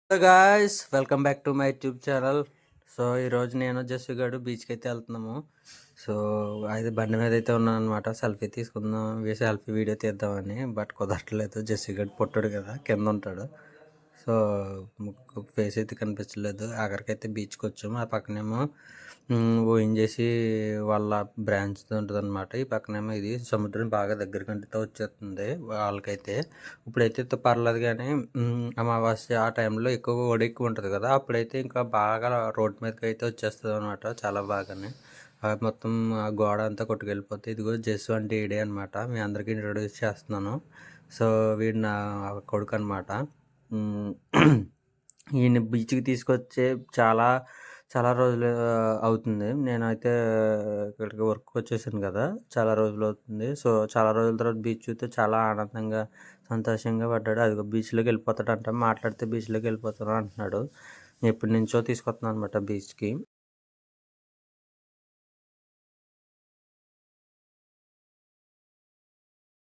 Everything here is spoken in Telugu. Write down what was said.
Hello guys, welcome back to my YouTube channel. So ఈరోజు నేను జస్సు గడు బీచ్కి అయితే వెళ్తున్నాము. సో అయితే బండి మీద అయితే ఉన్నాను అనమాట. సెల్ఫీ తీసుకుందాం, సెల్ఫీ వీడియో తీద్దామని. బట్ కుదరట్లేదు, జస్సు గడు పొట్టాడు కదా, కింద ఉంటాడు. సో ఫేస్ అయితే కనిపించలేదు. ఆఖరికైతే బీచ్కి వచ్చాము. ఆ పక్కనేమో చేసి వాళ్ళ బ్రాంచ్ ఉంటుంది అనమాట. ఈ పక్కనేమో ఇది సముద్రం బాగా దగ్గర కంటితో వచ్చేస్తుంది వాళ్ళకైతే. ఇప్పుడైతే పర్లేదు, కానీ అమావాస్య ఆ టైంలో ఎక్కువ ఎక్కువ ఉంటుంది కదా, అప్పుడైతే ఇంకా బాగా రోడ్ మీదకి అయితే వచ్చేస్తుంది అనమాట. చాలా బాగానే మొత్తం ఆ గోడ అంతా కొట్టుకెళ్ళిపోతే. ఇదిగో జస్సు అంటే ఈడే అనమాట. మీ అందరికీ ఇంట్రొడ్యూస్ చేస్తున్నాను. సో వీడు నా కొడుకు అనమాట. ఈయన బీచ్కి తీసుకొచ్చే చాలా చాలా రోజులు అవుతుంది. నేనైతే ఇక్కడికి వర్క్ వచ్చేసాను కదా, చాలా రోజులు అవుతుంది. సో చాలా రోజుల తర్వాత బీచ్ చూస్తే చాలా ఆనందంగా సంతోషంగా పడ్డాడు. అదిగో బీచ్లోకి వెళ్ళిపోతాడంట, మాట్లాడితే బీచ్లోకి వెళ్ళిపోతాను అంటున్నాడు. ఎప్పటి నుంచో తీసుకొస్తున్నాను అనమాట బీచ్కి.